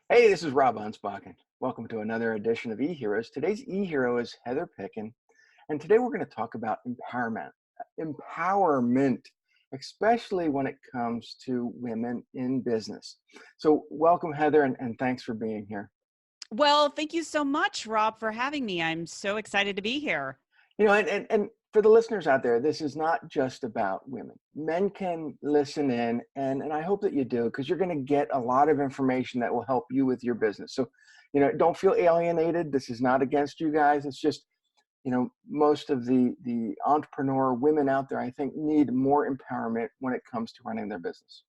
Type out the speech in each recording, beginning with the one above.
Hey, this is Rob Anspach. Welcome to another edition of eHeroes. Today's eHero is Heather Picken, and today we're going to talk about empowerment, especially when it comes to women in business. So, welcome, Heather, and thanks for being here. Well, thank you so much, Rob, for having me. I'm so excited to be here. And for the listeners out there, this is not just about women. Men can listen in, and I hope that you do, because you're going to get a lot of information that will help you with your business. So, don't feel alienated. This is not against you guys. It's just, most of the entrepreneur women out there, I think, need more empowerment when it comes to running their business.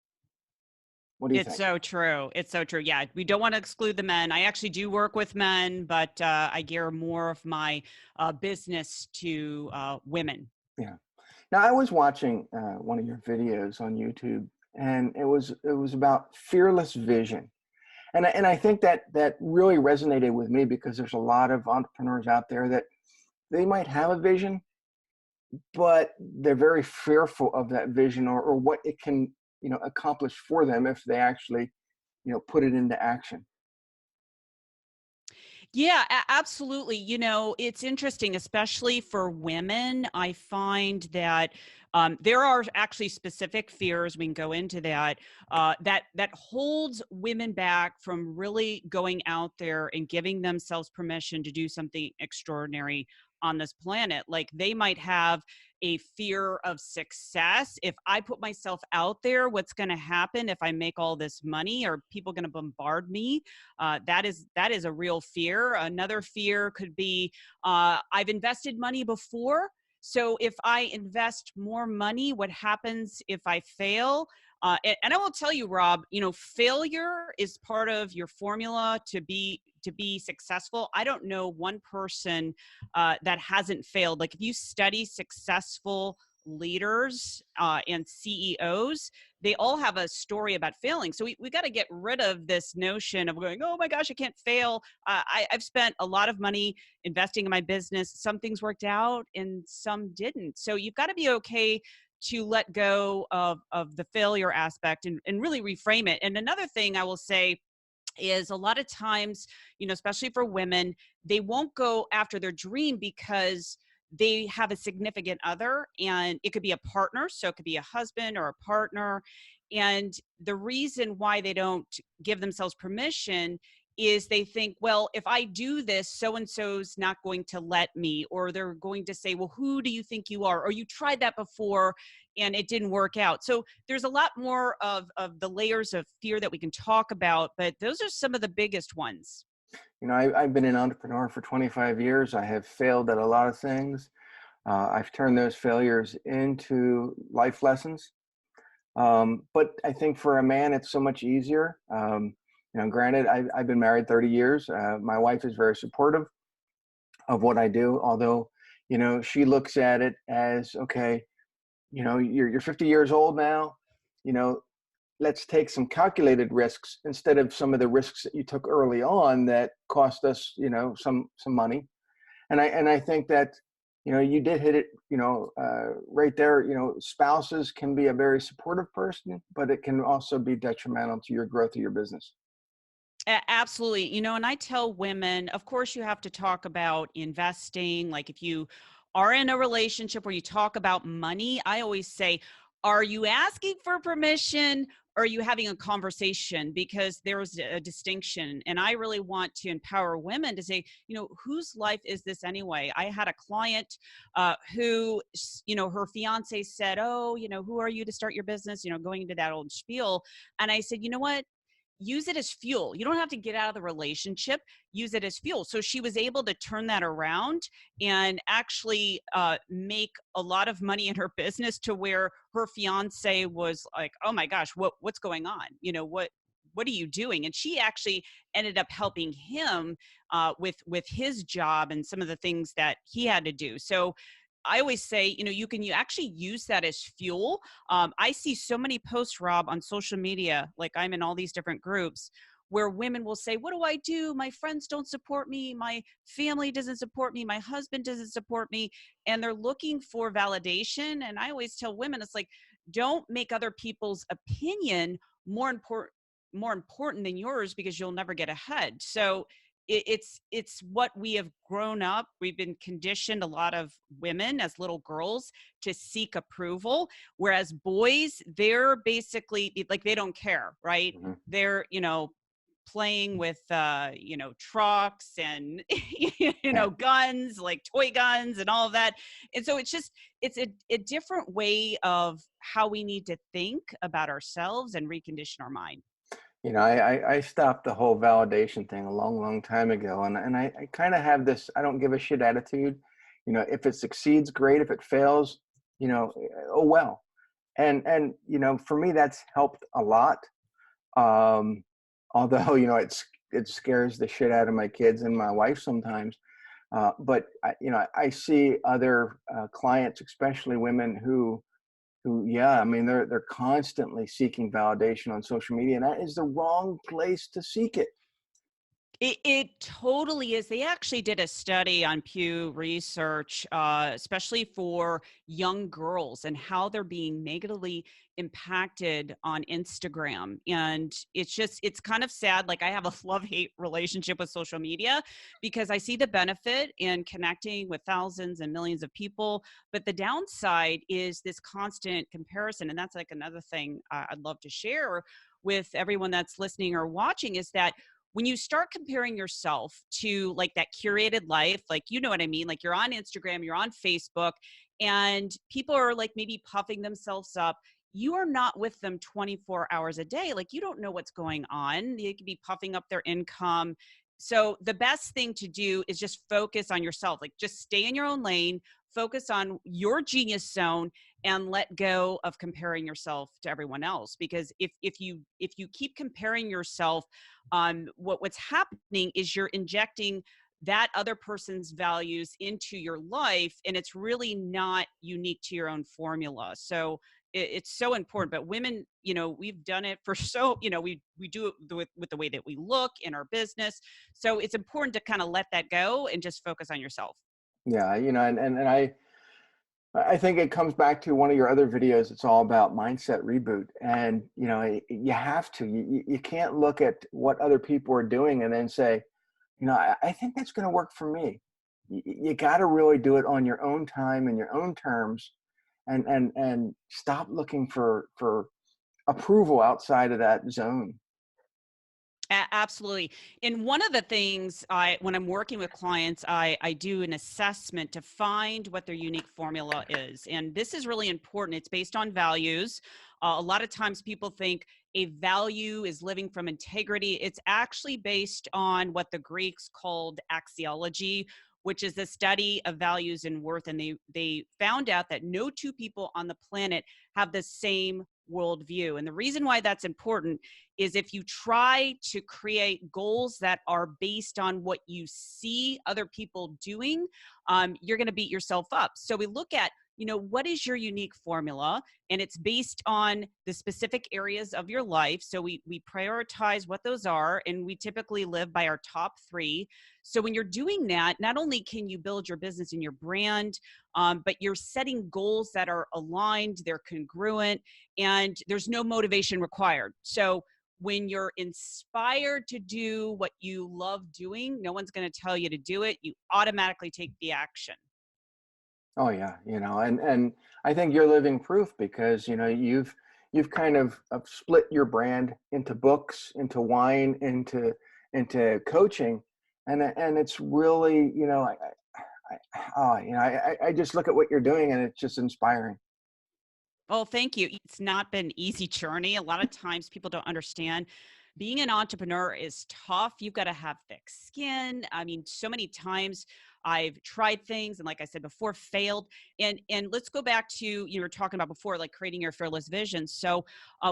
What do you It's think? so true. It's so true. Yeah, we don't want to exclude the men. I actually do work with men, but I gear more of my business to women. Yeah. Now, I was watching one of your videos on YouTube, and it was about fearless vision. And I think that really resonated with me because there's a lot of entrepreneurs out there that they might have a vision, but they're very fearful of that vision or what it can, accomplish for them if they actually, put it into action. Yeah, absolutely. It's interesting, especially for women. I find that there are actually specific fears. We can go into that. That holds women back from really going out there and giving themselves permission to do something extraordinary on this planet. Like they might have a fear of success. If I put myself out there, what's going to happen if I make all this money? Are people going to bombard me? That is a real fear. Another fear could be I've invested money before. So if I invest more money, what happens if I fail? And I will tell you, Rob, failure is part of your formula to be successful. I don't know one person that hasn't failed. Like if you study successful leaders and CEOs, they all have a story about failing. So we got to get rid of this notion of going, oh my gosh, I can't fail. I've spent a lot of money investing in my business. Some things worked out and some didn't. So you've got to be okay to let go of the failure aspect and really reframe it. And another thing I will say is a lot of times, especially for women, they won't go after their dream because they have a significant other, and it could be a partner. So it could be a husband or a partner. And the reason why they don't give themselves permission is they think, well, if I do this, so and so's not going to let me, or they're going to say, well, who do you think you are? Or you tried that before and it didn't work out. So there's a lot more of the layers of fear that we can talk about, but those are some of the biggest ones. I've been an entrepreneur for 25 years. I have failed at a lot of things. I've turned those failures into life lessons. But I think for a man, it's so much easier. Granted, I've been married 30 years. My wife is very supportive of what I do, although, she looks at it as, okay, you're 50 years old now, you know, let's take some calculated risks instead of some of the risks that you took early on that cost us, some money. And I think that, you did hit it, right there. Spouses can be a very supportive person, but it can also be detrimental to your growth of your business. Absolutely. And I tell women, of course, you have to talk about investing. Like if you are in a relationship where you talk about money, I always say, are you asking for permission or are you having a conversation? Because there's a distinction. And I really want to empower women to say, whose life is this anyway? I had a client who, her fiance said, oh, who are you to start your business? Going into that old spiel. And I said, you know what? Use it as fuel. You don't have to get out of the relationship. Use it as fuel. So she was able to turn that around and actually make a lot of money in her business to where her fiance was like, "Oh my gosh, what's going on? What are you doing?" And she actually ended up helping him with his job and some of the things that he had to do. So I always say, you actually use that as fuel. I see so many posts, Rob, on social media, like I'm in all these different groups where women will say, what do I do? My friends don't support me. My family doesn't support me. My husband doesn't support me. And they're looking for validation. And I always tell women, it's like, don't make other people's opinion more important more important than yours because you'll never get ahead. So it's what we have grown up. We've been conditioned, a lot of women as little girls, to seek approval, whereas boys, they're basically like, they don't care, right? Mhm. They're, playing with trucks and Yeah. guns, like toy guns and all of that. And so it's just, it's a different way of how we need to think about ourselves and recondition our mind. I stopped the whole validation thing a long, long time ago. And I kind of have this I don't give a shit attitude. If it succeeds, great. If it fails, oh well. And for me, that's helped a lot. Um, Although, it scares the shit out of my kids and my wife sometimes. But I see other clients, especially women yeah, I mean, they're constantly seeking validation on social media, and that is the wrong place to seek it. It totally is. They actually did a study on Pew Research, especially for young girls and how they're being negatively impacted on Instagram. And it's kind of sad. Like, I have a love-hate relationship with social media because I see the benefit in connecting with thousands and millions of people. But the downside is this constant comparison. And that's like another thing I'd love to share with everyone that's listening or watching, is that when you start comparing yourself to like that curated life, like, you know what I mean? Like, you're on Instagram, you're on Facebook, and people are like maybe puffing themselves up. You are not with them 24 hours a day. Like, you don't know what's going on. They could be puffing up their income. So the best thing to do is just focus on yourself. Like, just stay in your own lane, focus on your genius zone, and let go of comparing yourself to everyone else. Because if you keep comparing yourself, what's happening is you're injecting that other person's values into your life, and it's really not unique to your own formula. So it's so important. But women, we've done it for we do it with the way that we look in our business. So it's important to kind of let that go and just focus on yourself. Yeah, and I think it comes back to one of your other videos. It's all about mindset reboot, and you have to. You can't look at what other people are doing and then say, I think that's going to work for me. You got to really do it on your own time and your own terms, and stop looking for approval outside of that zone. Absolutely. And one of the things when I'm working with clients, I do an assessment to find what their unique formula is. And this is really important. It's based on values. A lot of times people think a value is living from integrity. It's actually based on what the Greeks called axiology, which is the study of values and worth. And they found out that no two people on the planet have the same worldview. And the reason why that's important is if you try to create goals that are based on what you see other people doing, you're going to beat yourself up. So we look at, what is your unique formula? And it's based on the specific areas of your life. So we prioritize what those are, and we typically live by our top 3. So when you're doing that, not only can you build your business and your brand, but you're setting goals that are aligned, they're congruent, and there's no motivation required. So when you're inspired to do what you love doing, no one's going to tell you to do it. You automatically take the action. Oh yeah, and I think you're living proof because you've kind of split your brand into books, into wine, into coaching, and it's really I just look at what you're doing and it's just inspiring. Oh, thank you. It's not been an easy journey. A lot of times people don't understand being an entrepreneur is tough. You've got to have thick skin. I mean, so many times I've tried things and, like I said before, failed. And let's go back to, you were talking about before, like creating your fearless vision. So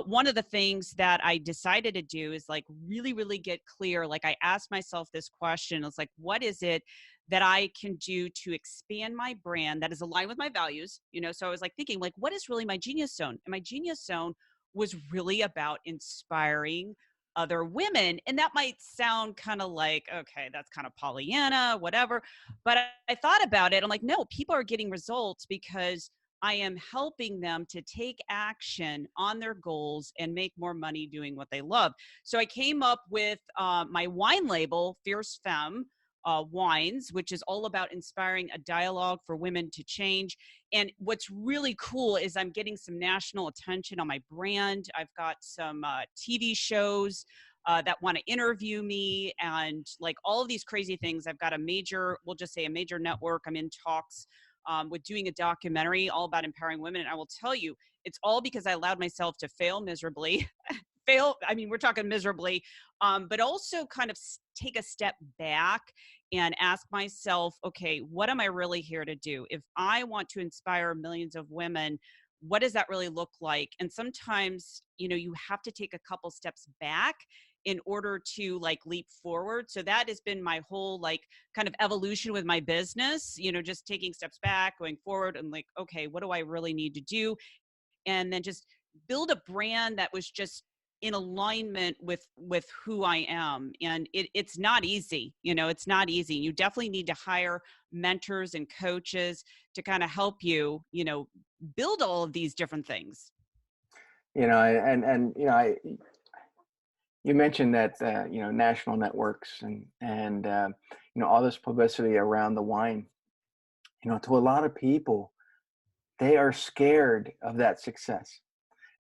one of the things that I decided to do is like really, really get clear. Like, I asked myself this question. It's like, what is it that I can do to expand my brand that is aligned with my values? So I was like thinking, like, what is really my genius zone? And my genius zone was really about inspiring other women. And that might sound kind of like, okay, that's kind of Pollyanna, whatever. But I thought about it. I'm like, no, people are getting results because I am helping them to take action on their goals and make more money doing what they love. So I came up with my wine label, Fierce Femme Wines, which is all about inspiring a dialogue for women to change. And what's really cool is I'm getting some national attention on my brand. I've got some TV shows that want to interview me and like all of these crazy things. I've got a major, we'll just say a major network. I'm in talks with doing a documentary all about empowering women. And I will tell you, it's all because I allowed myself to fail miserably. I mean, we're talking miserably, but also kind of take a step back and ask myself, okay, what am I really here to do? If I want to inspire millions of women, what does that really look like? And sometimes, you know, you have to take a couple steps back in order to like leap forward. So that has been my whole like kind of evolution with my business, you know, just taking steps back, going forward and like, okay, what do I really need to do? And then just build a brand that was just in alignment with who I am. And it's not easy, you know, it's not easy. You definitely need to hire mentors and coaches to kind of help you, you know, build all of these different things. You know, and you know, you mentioned that you know, national networks and you know, all this publicity around the wine. You know, to a lot of people, they are scared of that success,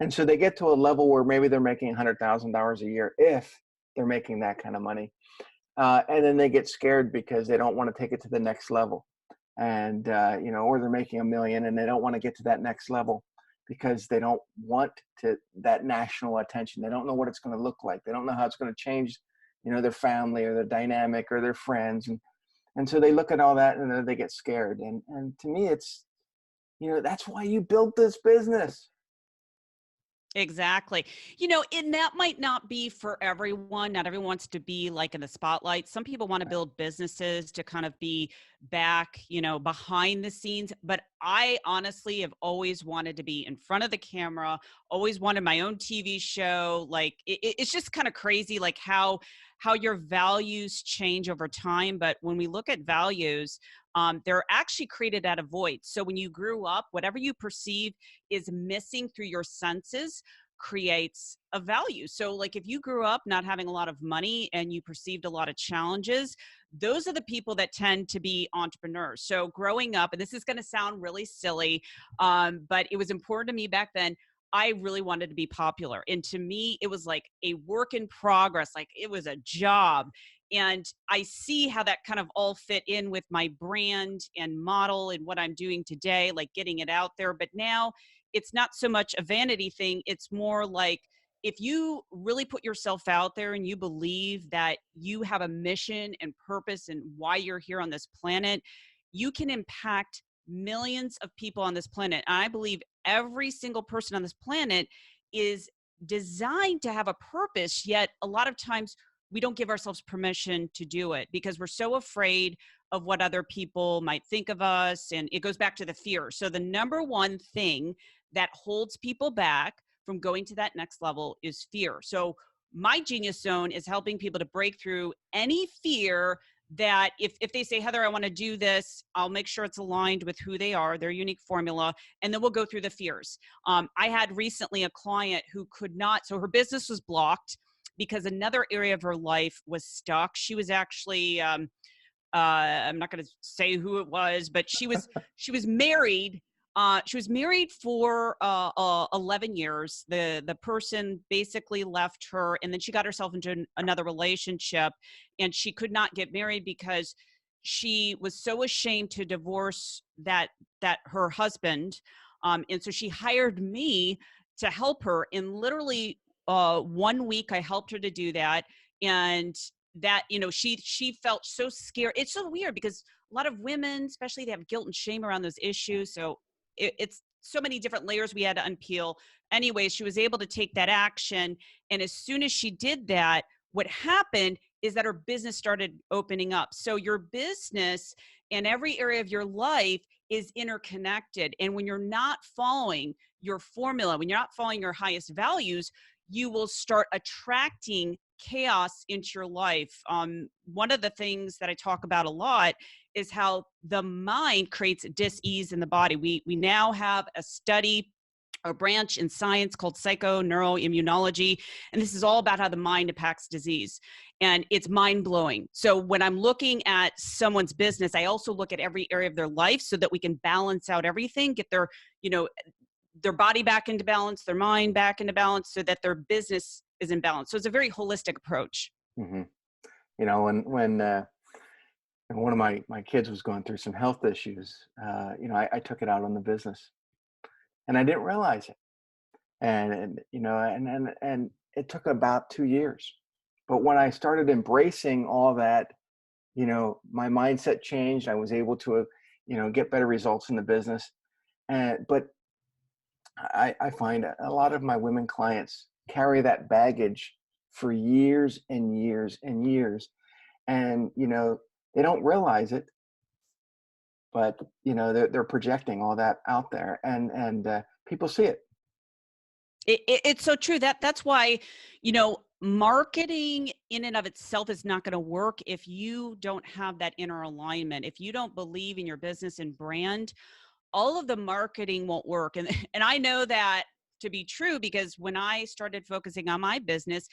and so they get to a level where maybe they're making $100,000 a year if they're making that kind of money, and then they get scared because they don't want to take it to the next level, and you know, or they're making 1 million and they don't want to get to that next level because they don't want to that national attention. They don't know what it's going to look like. They don't know how it's going to change, you know, their family or their dynamic or their friends, and so they look at all that and then they get scared. And to me, it's, you know, that's why you built this business. Exactly. You know, and that might not be for everyone. Not everyone wants to be like in the spotlight. Some people want to build businesses to kind of be back, you know, behind the scenes. But I honestly have always wanted to be in front of the camera, always wanted my own TV show. Like it's just kind of crazy, like how your values change over time. But when we look at values, they're actually created out of void. So when you grew up, whatever you perceive is missing through your senses creates a value. So like if you grew up not having a lot of money and you perceived a lot of challenges, those are the people that tend to be entrepreneurs. So growing up, and this is going to sound really silly, but it was important to me back then. I really wanted to be popular. And to me, it was like a work in progress, like it was a job. And I see how that kind of all fit in with my brand and model and what I'm doing today, like getting it out there. But now it's not so much a vanity thing. It's more like if you really put yourself out there and you believe that you have a mission and purpose and why you're here on this planet, you can impact millions of people on this planet. And I believe every single person on this planet is designed to have a purpose, yet a lot of times we don't give ourselves permission to do it because we're so afraid of what other people might think of us. And it goes back to the fear. So the number one thing that holds people back from going to that next level is fear. So my Genius Zone is helping people to break through any fear that if they say, Heather, I want to do this, I'll make sure it's aligned with who they are, their unique formula, and then we'll go through the fears. I had recently a client who could not, so her business was blocked because another area of her life was stuck. She was actually, I'm not going to say who it was, but she was married. She was married for 11 years. The person basically left her, and then she got herself into another relationship, and she could not get married because she was so ashamed to divorce that her husband. And so she hired me to help her. In literally 1 week, I helped her to do that, and that, you know, she felt so scared. It's so weird because a lot of women, especially, they have guilt and shame around those issues. So it's so many different layers we had to unpeel. Anyways, she was able to take that action. And as soon as she did that, what happened is that her business started opening up. So your business and every area of your life is interconnected. And when you're not following your formula, when you're not following your highest values, you will start attracting chaos into your life. One of the things that I talk about a lot is how the mind creates dis-ease in the body. We now have a study, a branch in science called psychoneuroimmunology, and this is all about how the mind impacts disease, and it's mind-blowing. So when I'm looking at someone's business, I also look at every area of their life so that we can balance out everything, get their, you know, their body back into balance, their mind back into balance, so that their business is in balance. So it's a very holistic approach. Hmm. You know, when one of my kids was going through some health issues, you know, I took it out on the business, and I didn't realize it. And you know, and it took about 2 years. But when I started embracing all that, you know, my mindset changed. I was able to, you know, get better results in the business. And but I find a lot of my women clients carry that baggage for years and years and years, and you know, they don't realize it, but you know, they're projecting all that out there, and people see it. It's so true. That's why, you know, marketing in and of itself is not going to work if you don't have that inner alignment. If you don't believe in your business and brand, all of the marketing won't work. And and I know that to be true because when I started focusing on my business,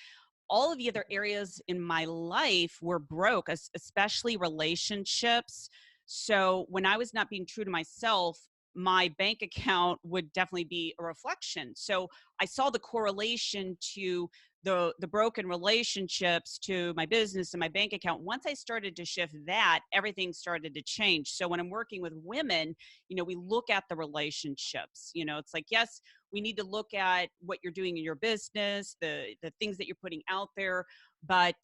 all of the other areas in my life were broke, especially relationships. So when I was not being true to myself, my bank account would definitely be a reflection. So I saw the correlation to the broken relationships to my business and my bank account. Once I started to shift that, everything started to change. So when I'm working with women, you know, we look at the relationships. You know, it's like, yes, we need to look at what you're doing in your business, the things that you're putting out there, but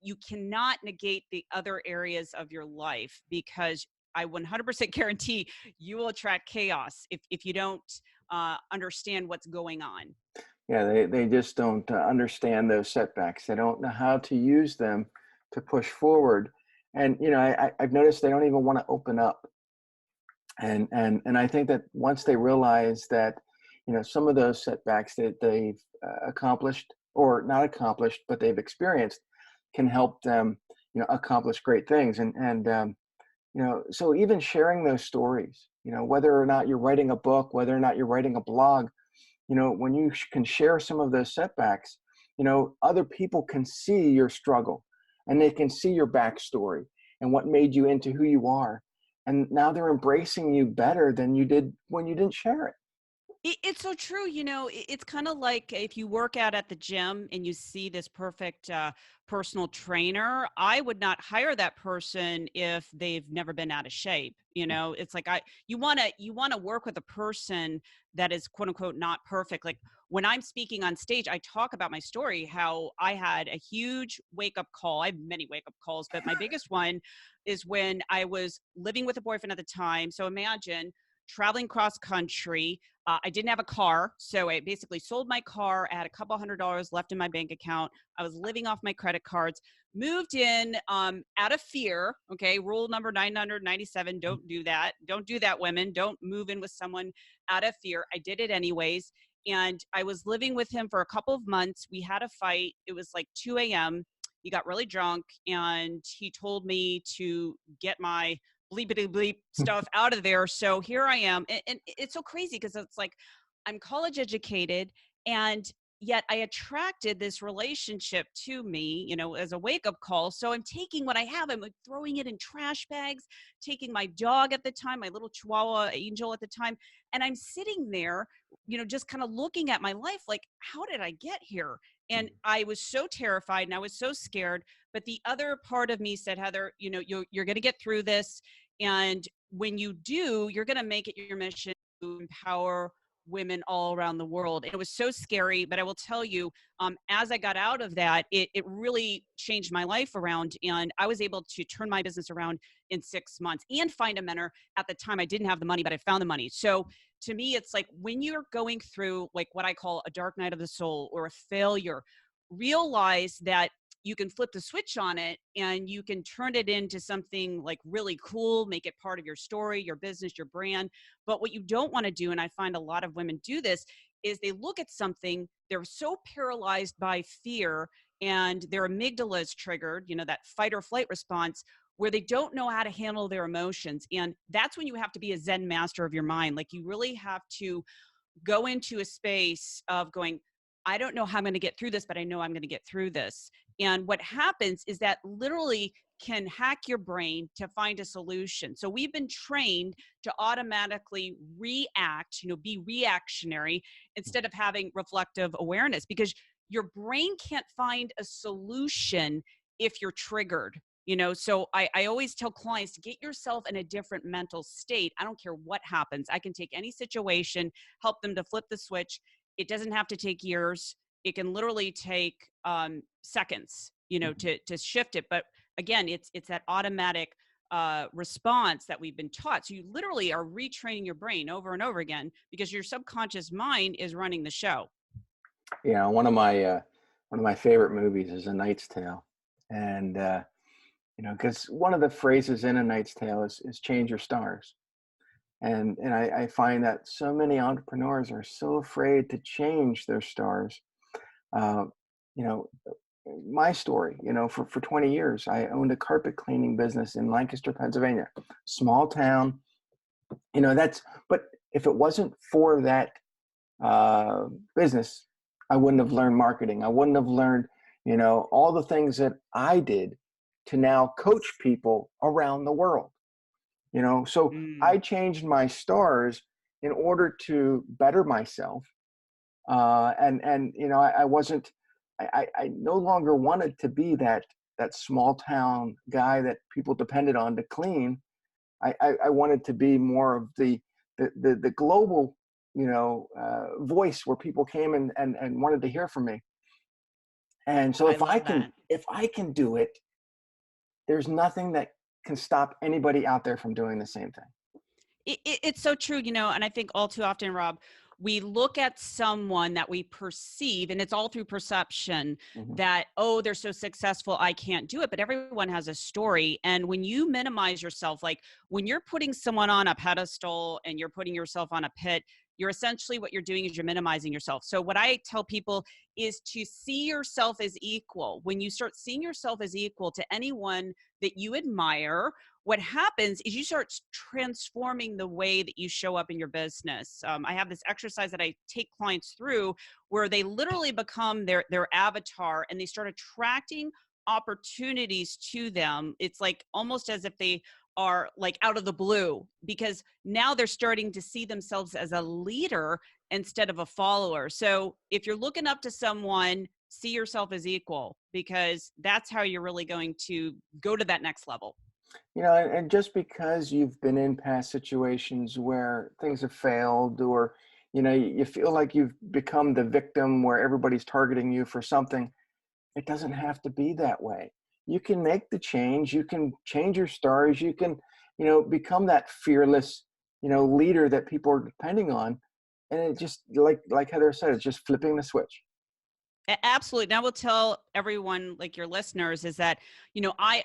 you cannot negate the other areas of your life, because I 100% guarantee you will attract chaos if you don't understand what's going on. Yeah, they just don't understand those setbacks. They don't know how to use them to push forward. And you know, I've noticed they don't even want to open up. And I think that once they realize that, you know, some of those setbacks that they've accomplished or not accomplished, but they've experienced, can help them, you know, accomplish great things. And you know, so even sharing those stories, you know, whether or not you're writing a book, whether or not you're writing a blog, you know, when you can share some of those setbacks, you know, other people can see your struggle, and they can see your backstory and what made you into who you are. And now they're embracing you better than you did when you didn't share it. It's so true. You know, it's kind of like if you work out at the gym and you see this perfect personal trainer, I would not hire that person if they've never been out of shape. You know, it's like you want to work with a person that is quote unquote not perfect. Like when I'm speaking on stage, I talk about my story, how I had a huge wake up call. I have many wake up calls, but my biggest one is when I was living with a boyfriend at the time. So imagine traveling cross country. I didn't have a car, so I basically sold my car. I had a couple $100 left in my bank account. I was living off my credit cards. Moved in out of fear. Okay, rule number 997: don't do that. Don't do that, women. Don't move in with someone out of fear. I did it anyways, and I was living with him for a couple of months. We had a fight. It was like 2 a.m. He got really drunk, and he told me to get my bleepity bleep stuff out of there. So here I am. And it's so crazy because it's like I'm college educated, and yet I attracted this relationship to me, you know, as a wake up call. So I'm taking what I have, I'm like throwing it in trash bags, taking my dog at the time, my little Chihuahua Angel at the time. And I'm sitting there, you know, just kind of looking at my life like, how did I get here? And I was so terrified and I was so scared. But the other part of me said, Heather, you know, you're going to get through this. And when you do, you're going to make it your mission to empower women all around the world. And it was so scary, but I will tell you, as I got out of that, it really changed my life around. And I was able to turn my business around in 6 months and find a mentor. At the time, I didn't have the money, but I found the money. So to me, it's like when you're going through like what I call a dark night of the soul or a failure, realize that you can flip the switch on it and you can turn it into something like really cool, make it part of your story, your business, your brand. But what you don't want to do, and I find a lot of women do this, is they look at something, they're so paralyzed by fear and their amygdala is triggered, you know, that fight or flight response, where they don't know how to handle their emotions. And that's when you have to be a Zen master of your mind. Like, you really have to go into a space of going, I don't know how I'm going to get through this, but I know I'm going to get through this. And what happens is that literally can hack your brain to find a solution. So we've been trained to automatically react, be reactionary instead of having reflective awareness, because your brain can't find a solution if you're triggered. So I always tell clients to get yourself in a different mental state. I don't care what happens. I can take any situation, help them to flip the switch. It doesn't have to take years. It can literally take seconds, to shift it. But again, it's that automatic response that we've been taught. So you literally are retraining your brain over and over again, because your subconscious mind is running the show. Yeah, one of my favorite movies is A Knight's Tale, and because one of the phrases in A Knight's Tale is change your stars. And I find that so many entrepreneurs are so afraid to change their stars. Uh, you know, my story, for 20 years, I owned a carpet cleaning business in Lancaster, Pennsylvania, small town. But if it wasn't for that business, I wouldn't have learned marketing. I wouldn't have learned, all the things that I did to now coach people around the world. So I changed my stars in order to better myself. I no longer wanted to be that small town guy that people depended on to clean. I wanted to be more of the global, voice where people came and wanted to hear from me. And so if I can do it, there's nothing that can stop anybody out there from doing the same thing. It's so true, and I think all too often, Rob, we look at someone that we perceive, and it's all through perception, that, oh, they're so successful, I can't do it. But everyone has a story. And when you minimize yourself, like when you're putting someone on a pedestal and you're putting yourself on a pit, you're essentially, what you're doing is you're minimizing yourself. So what I tell people is to see yourself as equal. When you start seeing yourself as equal to anyone that you admire, what happens is you start transforming the way that you show up in your business. I have this exercise that I take clients through where they literally become their avatar, and they start attracting opportunities to them. It's like almost as if they are like out of the blue, because now they're starting to see themselves as a leader instead of a follower. So if you're looking up to someone, see yourself as equal, because that's how you're really going to go to that next level. And just because you've been in past situations where things have failed, or, you feel like you've become the victim where everybody's targeting you for something, it doesn't have to be that way. You can make the change. You can change your stars. You can, become that fearless, leader that people are depending on. And it just, like Heather said, it's just flipping the switch. Absolutely. Now, we'll tell everyone, like your listeners, is that, I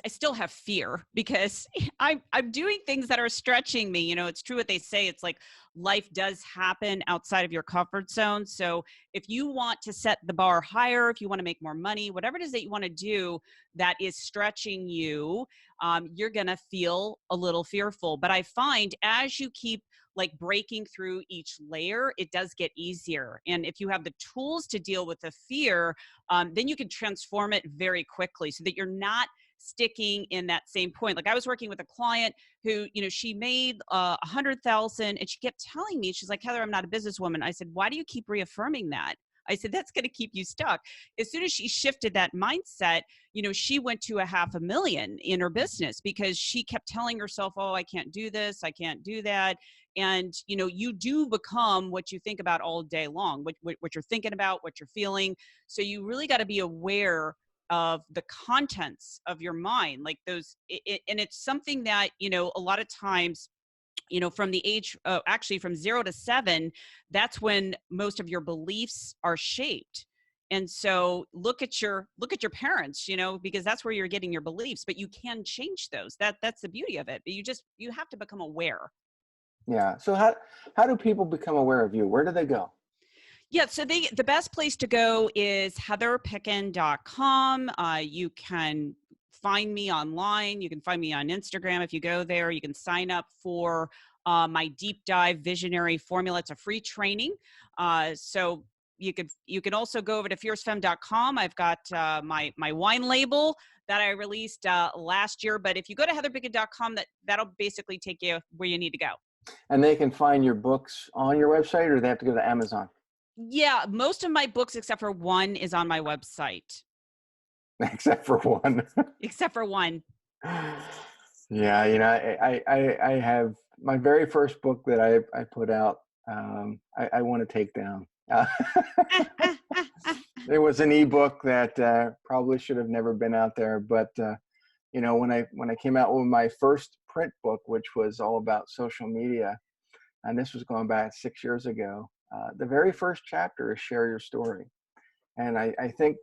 still have fear, because I'm doing things that are stretching me. It's true what they say. It's like life does happen outside of your comfort zone. So if you want to set the bar higher, if you want to make more money, whatever it is that you want to do that is stretching you, you're going to feel a little fearful. But I find as you keep like breaking through each layer, it does get easier. And if you have the tools to deal with the fear, then you can transform it very quickly, so that you're not sticking in that same point. Like I was working with a client who, she made 100,000, and she kept telling me, she's like, Heather, I'm not a businesswoman. I said, why do you keep reaffirming that? I said, that's going to keep you stuck. As soon as she shifted that mindset, she went to $500,000 in her business, because she kept telling herself, oh, I can't do this, I can't do that. And, you do become what you think about all day long, what you're thinking about, what you're feeling. So you really got to be aware of the contents of your mind, like those, and it's something that, a lot of times, from the age, actually from 0 to 7, that's when most of your beliefs are shaped. And so look at your parents, because that's where you're getting your beliefs, but you can change those. That's the beauty of it. But you have to become aware. Yeah. So how do people become aware of you? Where do they go? Yeah, so the best place to go is heatherpicken.com. You can find me online. You can find me on Instagram. If you go there, you can sign up for my deep dive visionary formula. It's a free training. So you could also go over to fiercefemme.com. I've got my wine label that I released last year. But if you go to heatherpicken.com, that'll basically take you where you need to go. And they can find your books on your website, or they have to go to Amazon? Yeah, most of my books, except for one, is on my website. Except for one. Except for one. Yeah, you know, I have my very first book that I put out. I want to take down. There was an ebook that probably should have never been out there, but you know, when I came out with my first print book, which was all about social media, and this was going back 6 years ago, the very first chapter is share your story. And I think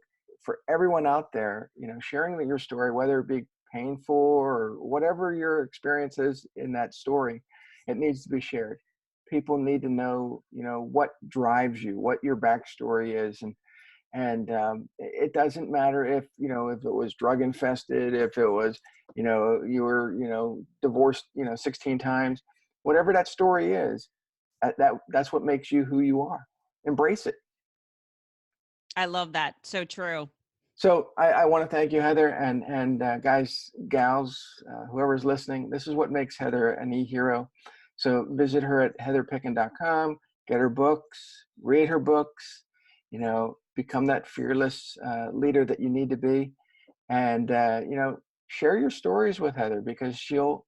for everyone out there, you know, sharing your story, whether it be painful or whatever your experience is in that story, it needs to be shared. People need to know, you know, what drives you, what your backstory is, and it doesn't matter if, you know, if it was drug infested, if it was, you know, you were, you know, divorced, you know, 16 times, whatever that story is, that's what makes you who you are. Embrace it. I love that. So true. So I want to thank you, Heather, and guys, gals, whoever's listening. This is what makes Heather an e-hero. So visit her at heatherpicken.com, get her books, read her books, you know, become that fearless leader that you need to be, and you know, share your stories with Heather, because she'll,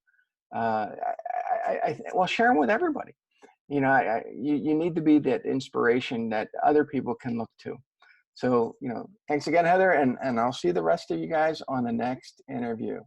well, share them with everybody. You know, you need to be that inspiration that other people can look to. So, you know, thanks again, Heather, and I'll see the rest of you guys on the next interview.